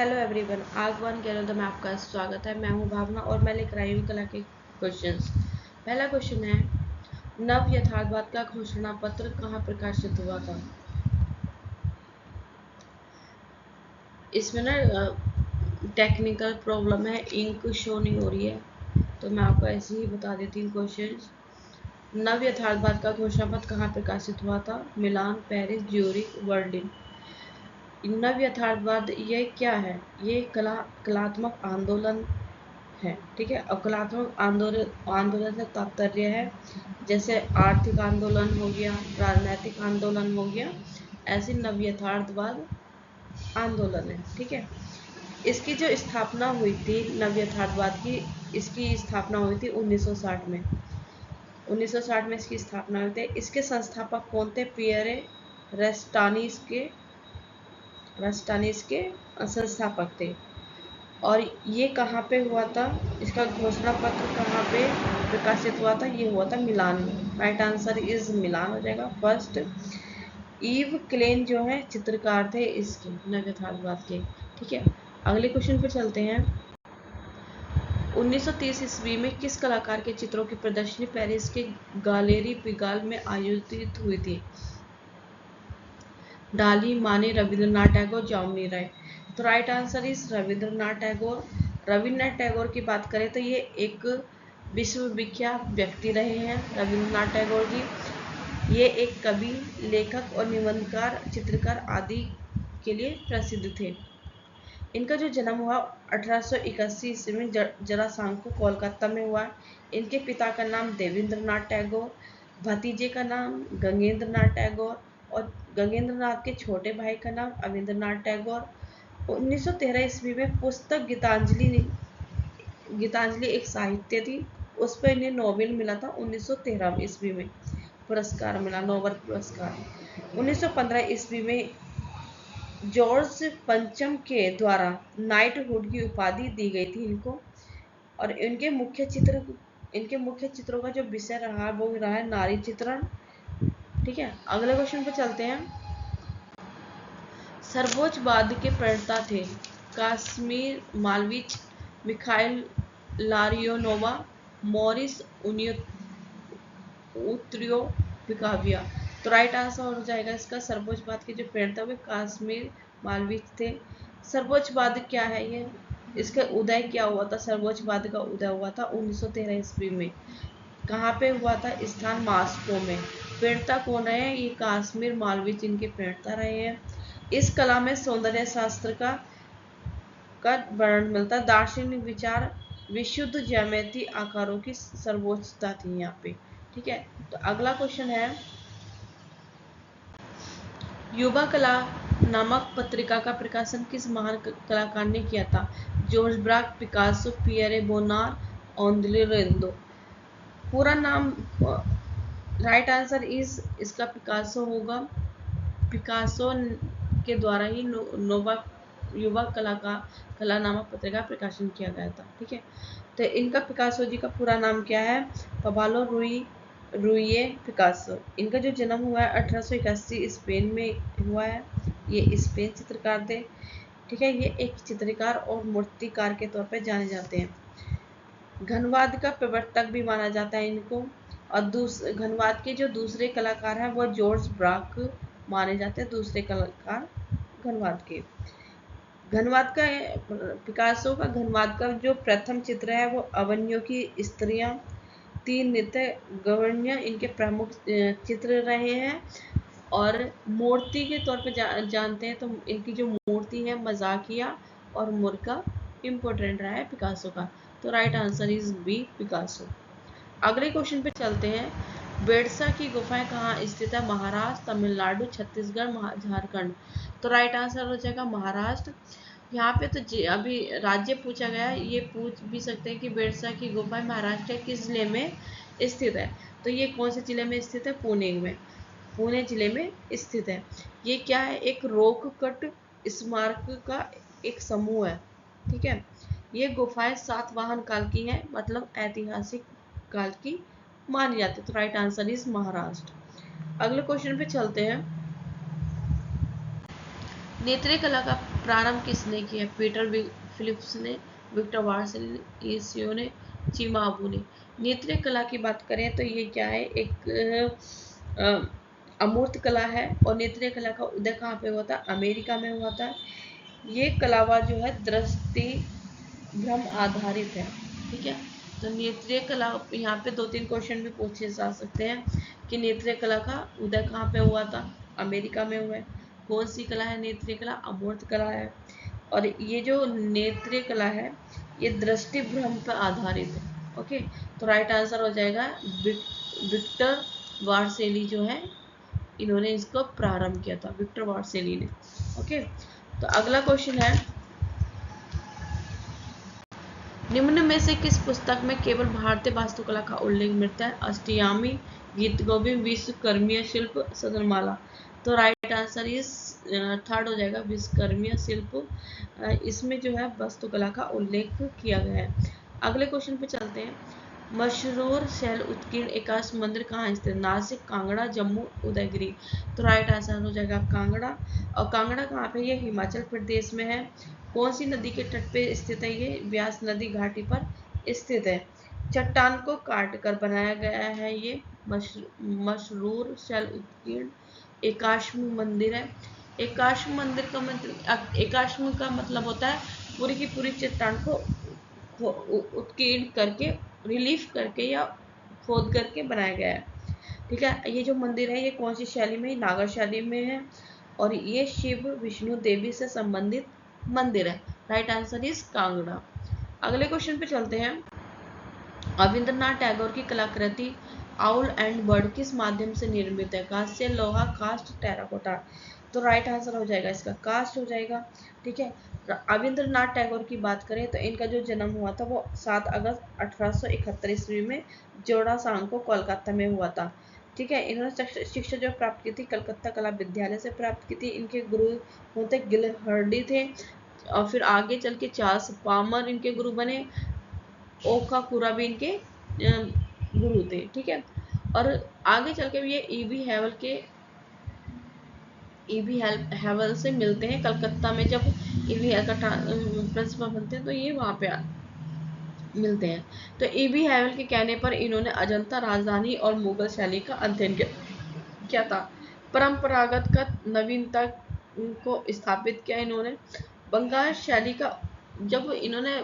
Hello everyone, आगवान केरल में आपका स्वागत है। मैं हूं भावना और मैं लेकर आई हूं कला के क्वेश्चंस। पहला क्वेश्चन है, नव यथार्थवाद का घोषणा पत्र कहाँ प्रकाशित हुआ था? इसमें ना टेक्निकल प्रॉब्लम है, इंक शो नहीं हो रही है, तो मैं आपको ऐसे ही बता देती हूँ क्वेश्चंस। नव यथार्थवाद का घोषणा पत्र कहाँ प्रकाशित हुआ था? मिलान, पेरिस, ज्यूरिख, बर्लिन। नव यथार्थवाद ये क्या है? ये कलात्मक आंदोलन है। ठीक है, और कलात्मक आंदोलन से तात्पर्य है जैसे आर्थिक आंदोलन हो गया, राजनीतिक आंदोलन हो गया, ऐसी नव यथार्थवाद आंदोलन है। ठीक है, इसकी जो स्थापना हुई थी नव यथार्थवाद की, इसकी स्थापना हुई थी 1960 में। 1960 में इसकी स्थापना हुई थी। इसके संस्थापक कौन थे? पियरे रेस्टानिस के संस्थापक थे। और ये कहाँ पे हुआ था? इसका घोषणा पत्र कहाँ पे प्रकाशित हुआ था? ये हुआ था मिलान में। राइट आंसर इज मिलान हो जाएगा फर्स्ट। ईव क्लेन जो है चित्रकार थे इसके नव यथार्थवाद के। ठीक है, अगले क्वेश्चन पे चलते हैं। 1930 ईस्वी में किस कलाकार के चित्रों की प्रदर्शनी पेरिस के गैलेरी पिगाल में आयोजित हुई थी? डाली, माने, रविंद्रनाथ टैगोर, जामुनी राय। तो right answer is Rabindranath Tagore. Rabindranath Tagore की बात करें तो ये एक विश्वविख्यात व्यक्ति रहे हैं रविंद्रनाथ टैगोर जी। ये एक कवि, लेखक और निबंधकार, चित्रकार आदि के लिए प्रसिद्ध थे। इनका जो जन्म हुआ 1881 ईस्वी में जरासांको कोलकाता में हुआ। इनके पिता का नाम देवेंद्रनाथ टैगोर, भतीजे का नाम गंगेंद्रनाथ टैगोर और गंगेंद्रनाथ के छोटे भाई का नाम अविंद्रनाथ टैगोर। 1913 ईस्वी में पुस्तक गीतांजलि एक साहित्य थी, उस पर इन्हें नोबेल मिला था 1913 ईस्वी में, पुरस्कार मिला, नोबेल पुरस्कार। 1915 ईस्वी में जॉर्ज पंचम के द्वारा नाइटहुड की उपाधि दी गई थी इनको। और इनके मुख्य चित्रों का जो विषय रहा वो रहा है नारी चित्रण। ठीक है, अगले क्वेश्चन पे चलते हैं। सर्वोच्चवाद के प्रणेता थे काश्मीर मालविच, मिखाइल लारियोनोवा, मॉरिस उत्रियो पिकाविया। तो राइट आंसर हो जाएगा इसका सर्वोच्चवाद के जो प्रणेता हुए काश्मीर मालविच थे। सर्वोच्चवाद क्या है ये? इसका उदय क्या हुआ था? सर्वोच्चवाद का उदय हुआ था 1913 ईस्वी में। कहाँ पे हुआ था? स्थान मॉस्को में। प्रणेता कौन रहे? ये काश्मीर मालविच इनके प्रणेता रहे हैं। इस कला में सौंदर्य शास्त्र का वर्णन मिलता है। दार्शनिक विचार, विशुद्ध ज्यामिति, आकारों की सर्वोच्चता थी यहाँ पे। ठीक है, तो अगला क्वेश्चन है, युवा कला नामक पत्रिका का प्रकाशन किस महान कलाकार ने किया था? George Braque, Picasso, Pierre Bonnard, Andre रेंदो। पूरा नाम राइट आंसर इज इसका पिकासो होगा। पिकासो के द्वारा ही नोवा युवा कला नामक पत्रिका प्रकाशन किया गया था। ठीक है, तो इनका पिकासो जी का पूरा नाम क्या है? पबालो रुइये पिकासो। इनका जो जन्म हुआ है 1881 स्पेन में हुआ है। ये स्पेन चित्रकार थे। ठीक है, ये एक चित्रकार और मूर्तिकार के तौर पर जाने जाते हैं। घनवाद का प्रवर्तक भी माना जाता है इनको। और घनवाद के जो दूसरे कलाकार हैं वो जॉर्ज ब्राक माने जाते हैं, दूसरे कलाकार घनवाद के। घनवाद का पिकासो का घनवाद का जो प्रथम चित्र है वो अवनियों की स्त्रियां, तीन नित्य गवर्ण्य इनके प्रमुख चित्र रहे हैं। और मूर्ति के तौर पे जानते हैं तो इनकी जो मूर्ति है मजाकिया और मुर्गा इम्पोर्टेंट रहा है पिकासो का। तो right answer is B, Picasso. अगले क्वेश्चन पे चलते हैं। बेड़सा की गुफाएं कहाँ स्थित है? महाराष्ट्र, तमिलनाडु, छत्तीसगढ़, झारखंड। तो राइट आंसर हो जाएगा महाराष्ट्र। यहाँ पे तो अभी राज्य पूछा गया है, ये पूछ भी सकते हैं कि बेड़सा की गुफाएं महाराष्ट्र के किस जिले में स्थित है? तो ये कौन से जिले में स्थित है? पुणे में, पुणे जिले में स्थित है। ये क्या है? एक रॉक कट स्मारक का एक समूह है। ठीक है, ये गुफाएं सातवाहन काल की हैं, मतलब ऐतिहासिक काल की मानी जाती है। तो राइट आंसर इज महाराष्ट्र। अगले क्वेश्चन पे चलते हैं। नेत्रीय कला का प्रारंभ किसने किया? पीटर फिलिप्स ने, विक्टर वार्सियो ने, चिमाबू ने। नेत्रीय कला की बात करें तो ये क्या है, एक अमूर्त कला है। और नेत्रीय कला का उदय कहाँ पे हुआ था? अमेरिका में हुआ था। ये कलावा जो है दृष्टि भ्रम आधारित है, ठीक है। तो नेत्रीय कला, यहाँ पे 2-3 क्वेश्चन भी पूछे जा सकते हैं कि नेत्रीय कला का उदय कहाँ पे हुआ था? अमेरिका में हुआ है। कौन सी कला है नेत्रीय कला? अमूर्त कला है। और ये जो नेत्रीय कला है ये दृष्टि भ्रम पर आधारित है। ओके, तो राइट आंसर हो जाएगा विक्टर वार्सेली जो है, इन्होंने इसको प्रारंभ किया था, विक्टर वार्सेली ने। ओके, तो अगला क्वेश्चन है, निम्न में से किस पुस्तक में केवल भारतीय वास्तुकला का उल्लेख मिलता है? अष्टयामी, गीत गोविंद, विश्वकर्मीय शिल्प, सदनमाला। तो राइट आंसर इस थर्ड हो जाएगा, विश्वकर्मीय शिल्प। इसमें जो है वास्तुकला का उल्लेख किया गया है। अगले क्वेश्चन पे चलते हैं, मशरूर शैल उत्कीर्ण एकाश मंदिर कहाँ स्थित? नासिक, कांगड़ा, जम्मू, उदयगिरी। तो राइट आंसर हो जाएगा कांगड़ा। और कांगड़ा कहाँ पे? ये हिमाचल प्रदेश में है। कौन सी नदी के तट पे स्थित है? ये व्यास नदी घाटी पर स्थित है। चट्टान को काट कर बनाया गया है ये मशरूर शैल उत्कीर्ण एकाश्म मंदिर है। एकाश्म मंदिर का मतलब, एकाश्म का मतलब होता है पूरी की पूरी चट्टान को उत्कीर्ण करके, रिलीफ करके या खोद करके बनाया गया है, ठीक है। ये जो मंदिर है ये कौन सी शैली में? नागर शैली में है। और ये शिव विष्णु देवी से संबंधित मंदिर है। Right answer is Kangra. अगले क्वेश्चन पे चलते हैं, रविंद्रनाथ टैगोर की कलाकृति आउल एंड बर्ड किस माध्यम से निर्मित है? कांस्य, लोहा, कास्ट, टेराकोटा। तो राइट आंसर हो जाएगा इसका कास्ट हो जाएगा, ठीक है। रविंद्रनाथ टैगोर की बात करें तो इनका जो जन्म हुआ था वो 7 अगस्त 1871 ईस्वी में जोड़ासांग को कोलकाता में हुआ था, ठीक है। इन्होंने शिक्षा जो प्राप्त की थी कलकत्ता कला विद्यालय से प्राप्त की थी। इनके गुरु होते गिलहर्डी थे। और फिर आगे चल के चार्ल्स पामर इनके गुरु बने। ओकाकुरा भी इनके गुरु थे, ठीक है। और आगे चल के ये हैवल से मिलते हैं कलकत्ता में। जब ईवी हैवल का प्रिंसिपल बनते हैं तो ये वहां पे मिलते हैं। तो ईवी हैवल के कहने पर इन्होंने अजंता राजधानी और मुगल शैली का अध्ययन किया था। परंपरागत का नवीनता को स्थापित किया इन्होंने। बंगाल शैली का, जब इन्होंने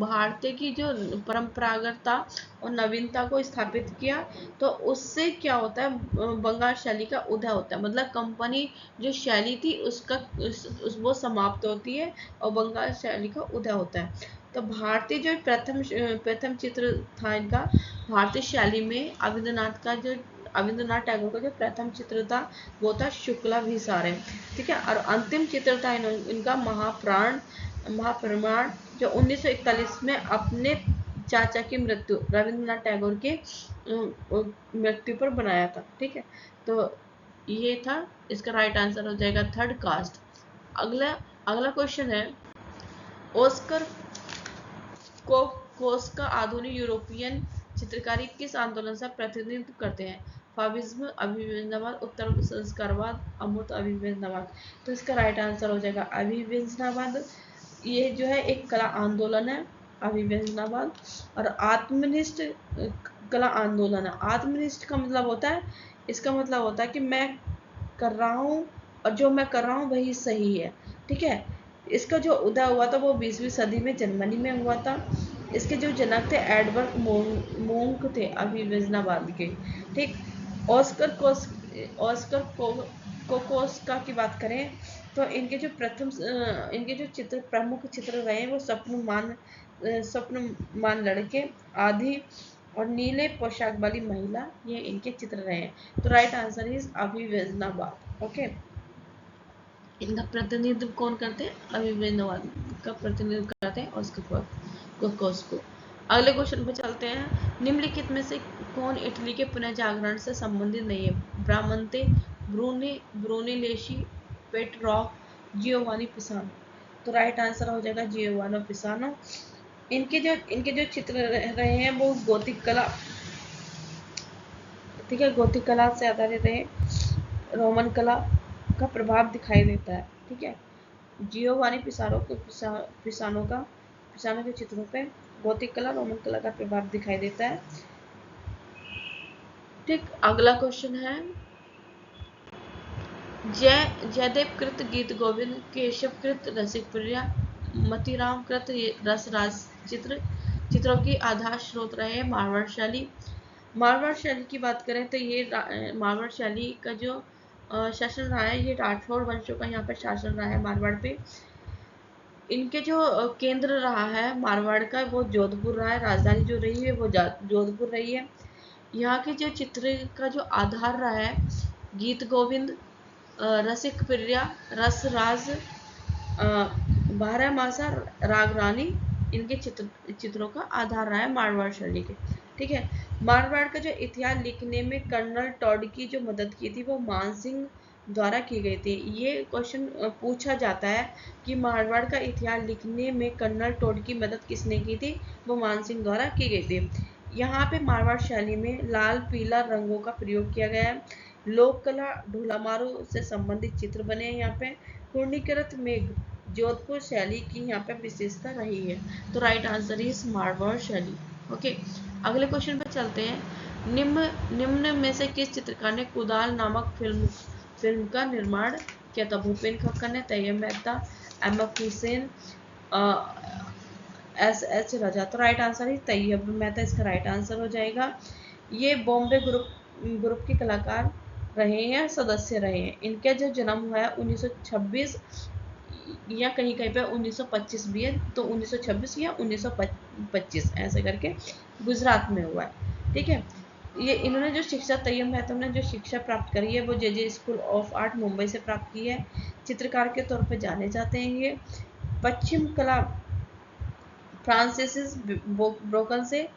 भारतीय की जो परंपरागतता और नवीनता को स्थापित किया तो उससे क्या होता है, बंगाल शैली का उदय होता है। मतलब कंपनी जो शैली थी उसका वो समाप्त होती है और बंगाल शैली का उदय होता है। तो भारतीय जो प्रथम चित्र था इनका भारतीय शैली में, रविंद्रनाथ टैगोर का जो प्रथम चित्र था वो था शुक्लाभिसार है, ठीक है। और अंतिम चित्र था इनका महाप्रमाण, जो 1941 में अपने चाचा की मृत्यु, रविंद्रनाथ टैगोर के मृत्यु पर बनाया था, ठीक है। तो ये था, इसका राइट आंसर हो जाएगा थर्ड, कास्ट। अगला अगला क्वेश्चन है, ऑस्कर कोस्का आधुनिक यूरोपियन चित्रकारी किस आंदोलन से प्रतिनिधित्व करते हैं? फाविज्म, अभिव्यंजनावाद, उत्तर संस्कारवाद, अमूर्त अभिव्यंजनावाद। तो इसका राइट आंसर हो जाएगा अभिव्यंजनावाद। ये जो है एक कला आंदोलन है अभिव्यंजनावाद। और आत्मनिष्ठ कला आंदोलन है। आत्मनिष्ठ का मतलब होता है, इसका मतलब होता है कि मैं कर रहा हूँ और जो मैं कर रहा हूँ वही सही है, ठीक है। इसका जो उदय हुआ था वो 20वीं सदी में जर्मनी में हुआ था। इसके जो जनक थे एडवर्ड मोंक थे अभिव्यंजनावाद के, ठीक। ऑस्कर कोकोस्का की बात करें तो इनके जो इनके जो प्रमुख चित्र रहे वो स्वप्नमान लड़के, आधी और नीले पोशाक वाली महिला, ये इनके चित्र रहे हैं। तो राइट आंसर इज अभिव्यंजनावाद। ओके, इनका प्रतिनिधित्व कौन करते हैं? अभिव्यंजनावाद का प्रतिनिधित्व करते हैं ऑस्कर कोकोस्को। अगले क्वेश्चन पे चलते हैं, निम्नलिखित में से कौन इटली के पुनर्जागरण से संबंधित नहीं है? ब्रामंते, ब्रूनीलेशी, पेट्रॉक, जियोवानी पिसानो। तो राइट आंसर हो जाएगा जियोवानो पिसानो। इनके जो चित्र रहे हैं वो गोथिक कला, ठीक है, गोथिक कला से आधारित रहे। रोमन कला का प्रभाव दिखाई देता है, ठीक है। जियोवानी पिसानो के चित्रों पे गॉथिक कला रोमन कला का प्रभाव दिखाई देता है। ठीक, अगला क्वेश्चन है जयदेव कृत गीत गोविंद, केशव कृत रसिक प्रिया, मतीराम कृत रसराज चित्रों की आधार स्रोत रहे मारवाड़ शैली। मारवाड़ शैली की बात करें तो ये मारवाड़ शैली का जो शासन रहा है, ये राठौड़ वंशों का यहाँ पर शासन रहा है मारवाड़ पे। इनके जो केंद्र रहा है मारवाड़ का, वो जोधपुर रहा है। राजधानी जो रही है वो जोधपुर रही है। यहाँ के जो चित्र का जो आधार रहा है, गीत गोविंद, रसिक प्रिया, रसराज, बारहमासा, रागरानी, इनके चित्रों का आधार रहा है मारवाड़ शैली के। ठीक है, मारवाड़ का जो इतिहास लिखने में कर्नल टॉड की जो मदद की थी वो मानसिंह द्वारा की गई थी। ये क्वेश्चन पूछा जाता है कि मारवाड़ का इतिहास लिखने में कर्नल टॉड की मदद किसने की थी, वो मानसिंह द्वारा की गई थी। यहाँ पे मारवाड़ शैली में लाल पीला रंगों का प्रयोग किया गया है। लोक कला ढोलामारू से संबंधित चित्र बने हैं यहाँ पे। पूर्णीकृत मेघ जोधपुर शैली की यहाँ पे विशेषता रही है। तो राइट आंसर इज मारवाड़ शैली। ओके, अगले क्वेश्चन पे चलते हैं। निम्न में से किस चित्रकार ने कुदाल नामक फिल्म का निर्माण किया था? भूपेन खक्कर ने, तैयब मेहता, एम.एफ. हुसैन, एस.एच. राजा। तो राइट आंसर है तैयब मेहता, इसका राइट आंसर हो जाएगा। ये बॉम्बे ग्रुप के कलाकार रहे हैं, सदस्य रहे हैं। इनका जो जन्म हुआ है 1926 या कहीं कहीं पे 1925 भी है, तो 1926 या 1925 ऐसे करके गुजरात में हुआ है। ठीक है, ये इन्होंने जो शिक्षा, तैयब मेहता ने जो शिक्षा प्राप्त करी है वो जे स्कूल ऑफ आर्ट मुंबई से प्राप्त की है। चित्रकार के तौर पे जाने जाते हैं ये। पश्चिम कला फ्रांसिस ब्रोकन से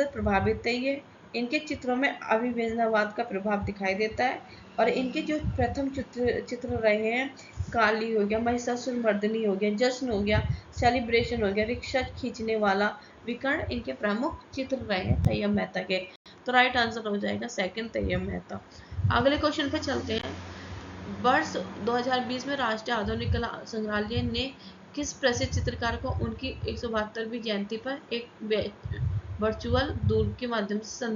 प्रभावित है ये। इनके चित्रों में अभिव्यंजनावाद का प्रभाव दिखाई देता है। और इनके जो प्रथम चित्र रहे हैं, काली हो गया, महिषासुर मर्दिनी हो गया, जश्न हो गया, सेलिब्रेशन हो गया, रिक्शा खींचने वाला, विकर्ण, इनके प्रमुख चित्र रहे हैं तैयब मेहता के। तो राइट आंसर हो जाएगा सेकंड, तैयब मेहता। अगले क्वेश्चन पे चलते हैं। वर्ष 2020 में राष्ट्रीय आधुनिक कला संग्रहालय ने किस प्रसिद्ध चित्रकार को उनकी 172वीं जयंती पर एक वर्चुअल दूर के माध्यम से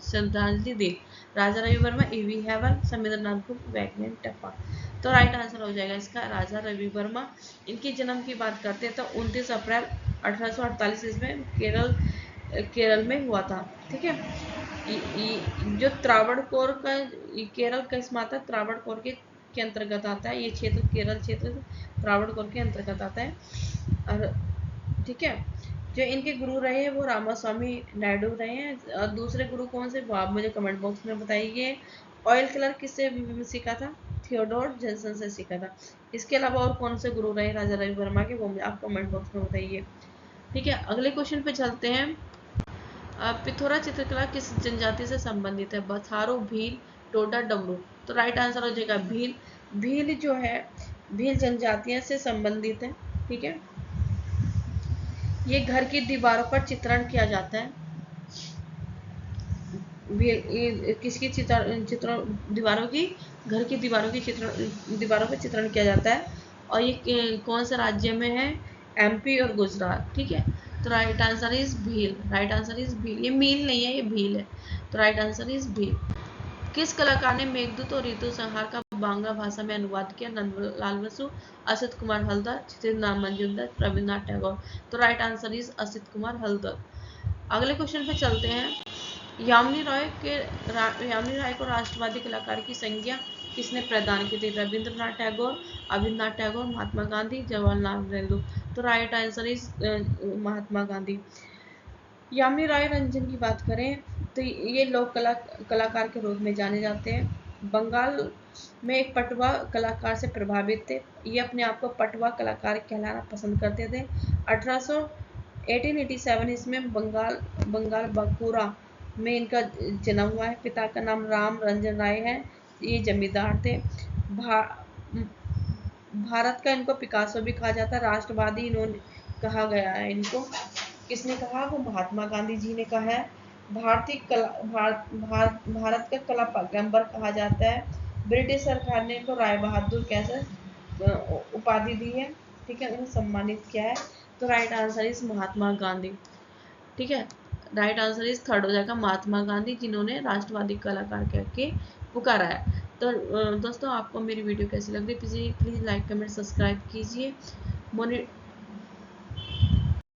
श्रद्धांजलि दी? राजा रवि वर्मा, ईवी हैवल, समीरनाथ गुप्त, वैज्ञानिक टप्पा। तो राइट आंसर हो जाएगा इसका राजा रवि वर्मा। इनके जन्म की बात करते हैं तो 29 अप्रैल 1848 ईस्वी में केरल में हुआ था। ठीक है, जो त्रावणकोर का केरल का स्मारक त्रावणकोर के अंतर्गत आता है। ये क्षेत्र केरल क्षेत्र त्रावणकोर के अंतर्गत आता है। और ठीक है, जो इनके गुरु रहे हैं वो रामास्वामी नायडू रहे हैं। और दूसरे गुरु कौन से, वो आप मुझे कमेंट बॉक्स में बताइए। ऑयल कलर किससे सीखा था? थियोडोर जॉनसन से सीखा था। इसके अलावा और कौन से गुरु रहे राजा रवि वर्मा के, वो आप कमेंट बॉक्स में बताइए। ठीक है, अगले क्वेश्चन पे चलते हैं। पिथौरा चित्रकला किस जनजाति से संबंधित है? बथारो, भील, टोडा, डमरू। तो राइट आंसर हो जाएगा भील। भील जो है, भील जनजातियों से संबंधित है। ठीक है, ये घर की दीवारों पर चित्रण किया जाता है। किसकी चित्रण दीवारों की, घर की दीवारों की दीवारों पर चित्रण किया जाता है। और ये कौन से राज्य में है? एमपी और गुजरात। ठीक है, तो right answer is Bhil. Right answer is Bhil. ये मील नहीं है, ये भील है। तो राइट आंसर इज भील। किस कलाकार ने मेघदूत और ऋतु संहार का बांग्ला भाषा में अनुवाद किया? नंदलाल बसु, असित कुमार हल्दर, चित्रेंद्र मंजुंदर, रविन्द्रनाथ टैगोर। तो right answer is Asit Kumar Haldar. अगले क्वेश्चन पे चलते हैं। यामिनी राय को राष्ट्रवादी कलाकार की संज्ञा किसने प्रदान की थी? रविंद्रनाथ टैगोर, अविनाश टैगोर, महात्मा गांधी, जवाहरलाल नेहरू। तो right answer is Mahatma Gandhi. Yamini राय रंजन की बात करें तो ये लोक कलाकार के रूप में जाने जाते हैं। बंगाल में एक पटवा कलाकार से प्रभावित थे। ये अपने आप को पटवा कलाकार कहलाना पसंद करते थे। 1887 इसमें बंगाल बंकुरा में इनका जन्म हुआ है। पिता का नाम राम रंजन राय है, ये जमींदार थे। भारत का इनको पिकासो भी कहा जाता है। राष्ट्रवादी इन्होंने कहा गया है इनको। किसने कहा? वो महात्मा गांधी जी ने कहा है। भारत का कला पैगंबर कहा जाता है। ब्रिटिश सरकार ने इनको राय बहादुर कैसे उपाधि दी है, ठीक है, उन्हें सम्मानित किया है। तो right answer is Mahatma Gandhi, ठीक है। राइट आंसर इज थर्ड हो जाएगा महात्मा गांधी, जिन्होंने राष्ट्रवादी कलाकार कह के पुकारा है। तो दोस्तों आपको मेरी वीडियो कैसी लग रही है, प्लीज़ लाइक कमेंट सब्सक्राइब कीजिए।